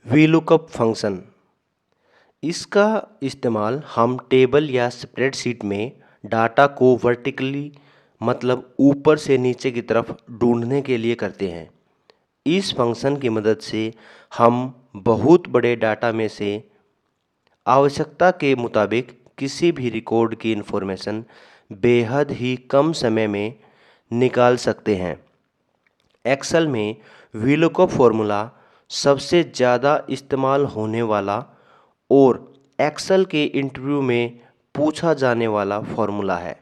VLOOKUP function. इसका इस्तेमाल हम टेबल या स्प्रेडशीट में डाटा को वर्टिकली मतलब ऊपर से नीचे की तरफ ढूंढने के लिए करते हैं। इस फंक्शन की मदद से हम बहुत बड़े डाटा में से आवश्यकता के मुताबिक किसी भी रिकॉर्ड की इन्फॉर्मेशन बेहद ही कम समय में निकाल सकते हैं। एक्सेल में वीलुकअप फॉर्मूला सबसे ज़्यादा इस्तेमाल होने वाला और एक्सेल के इंटरव्यू में पूछा जाने वाला फॉर्मूला है।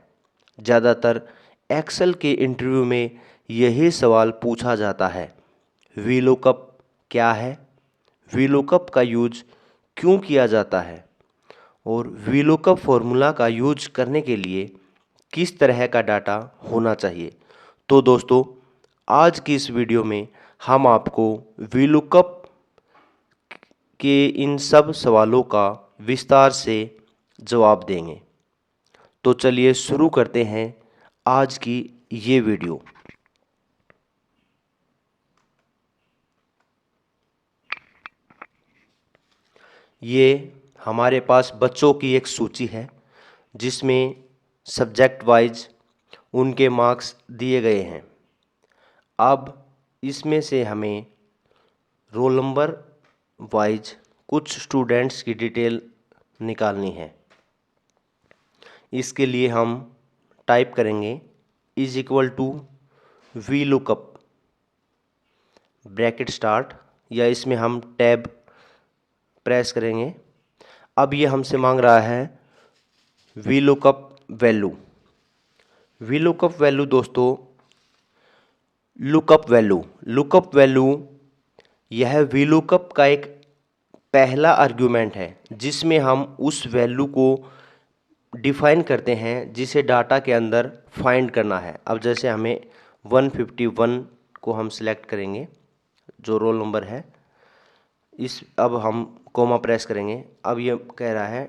ज़्यादातर एक्सेल के इंटरव्यू में यही सवाल पूछा जाता है, वीलुकअप क्या है, वीलुकअप का यूज क्यों किया जाता है और वीलुकअप फॉर्मूला का यूज करने के लिए किस तरह का डाटा होना चाहिए। तो दोस्तों, आज की इस वीडियो में हम आपको वीलुकअप के इन सब सवालों का विस्तार से जवाब देंगे। तो चलिए शुरू करते हैं आज की ये वीडियो। ये हमारे पास बच्चों की एक सूची है जिसमें सब्जेक्ट वाइज उनके मार्क्स दिए गए हैं। अब इसमें से हमें रोल नंबर वाइज कुछ स्टूडेंट्स की डिटेल निकालनी है। इसके लिए हम टाइप करेंगे is equal to VLOOKUP bracket start, या इसमें हम टैब प्रेस करेंगे। अब ये हमसे मांग रहा है वीलुकअप वैल्यू। वीलुकअप वैल्यू दोस्तों, लुकअप वैल्यू यह वीलुकअप का एक पहला आर्गुमेंट है जिसमें हम उस वैल्यू को डिफाइन करते हैं जिसे डाटा के अंदर फाइंड करना है। अब जैसे हमें 151 को हम सिलेक्ट करेंगे जो रोल नंबर है, अब हम कोमा प्रेस करेंगे। अब ये कह रहा है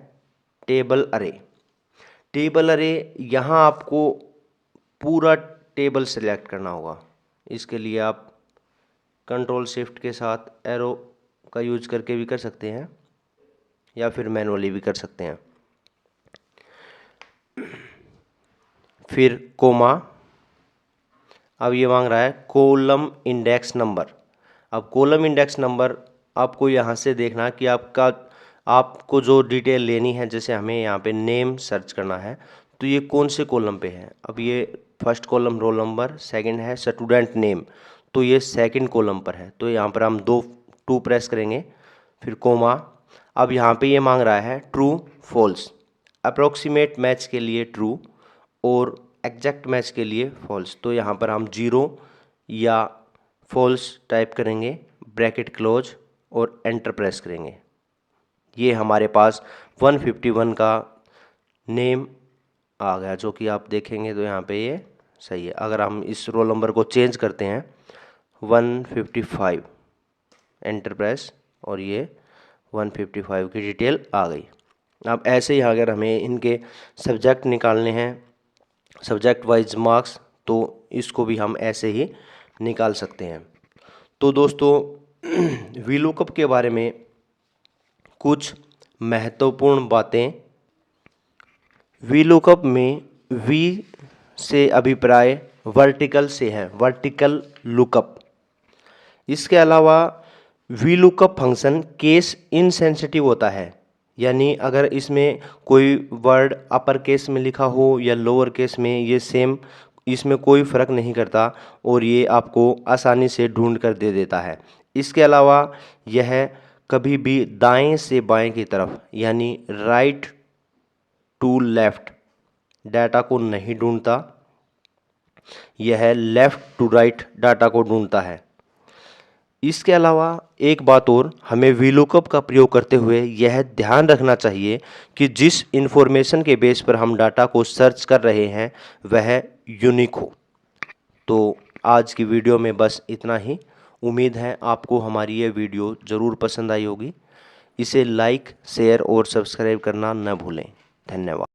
टेबल अरे। यहाँ आपको पूरा टेबल सिलेक्ट करना होगा। इसके लिए आप कंट्रोल शिफ्ट के साथ एरो का यूज करके भी कर सकते हैं या फिर मैनुअली भी कर सकते हैं। फिर कोमा। अब ये मांग रहा है कॉलम इंडेक्स नंबर। अब कॉलम इंडेक्स नंबर आपको यहाँ से देखना कि आपको जो डिटेल लेनी है, जैसे हमें यहाँ पे नेम सर्च करना है तो ये कौन से कॉलम पे है। अब ये first column roll number, second है स्टूडेंट नेम, तो ये सेकंड कॉलम पर है। तो यहाँ पर हम टू प्रेस करेंगे, फिर कोमा। अब यहाँ पे ये मांग रहा है ट्रू फॉल्स। अप्रोक्सीमेट मैच के लिए ट्रू और एग्जैक्ट मैच के लिए फॉल्स। तो यहाँ पर हम 0 या फॉल्स टाइप करेंगे, ब्रैकेट क्लोज और एंटर प्रेस करेंगे। ये हमारे पास 151 का नेम आ गया, जो कि आप देखेंगे तो यहाँ पे ये सही है। अगर हम इस रोल नंबर को चेंज करते हैं 155, एंटर प्रेस, और ये 155 की डिटेल आ गई। अब ऐसे ही अगर हमें इनके सब्जेक्ट निकालने हैं, सब्जेक्ट वाइज मार्क्स, तो इसको भी हम ऐसे ही निकाल सकते हैं। तो दोस्तों, वीलुकअप के बारे में कुछ महत्वपूर्ण बातें। वीलुकअप में वी से अभिप्राय वर्टिकल से है, वर्टिकल लुकअप। इसके अलावा वीलुकअप फंक्शन केस इनसेंसिटिव होता है, यानी अगर इसमें कोई वर्ड अपर केस में लिखा हो या लोअर केस में, ये सेम, इसमें कोई फ़र्क नहीं करता और ये आपको आसानी से ढूंढ कर दे देता है। इसके अलावा यह कभी भी दाएं से बाएं की तरफ यानी राइट टू लेफ्ट डाटा को नहीं ढूंढता, यह लेफ्ट टू राइट डाटा को ढूंढता है। इसके अलावा एक बात और, हमें वीलुकअप का प्रयोग करते हुए यह ध्यान रखना चाहिए कि जिस इन्फॉर्मेशन के बेस पर हम डाटा को सर्च कर रहे हैं वह यूनिक हो। तो आज की वीडियो में बस इतना ही। उम्मीद है आपको हमारी ये वीडियो ज़रूर पसंद आई होगी। इसे लाइक, शेयर और सब्सक्राइब करना न भूलें। धन्यवाद।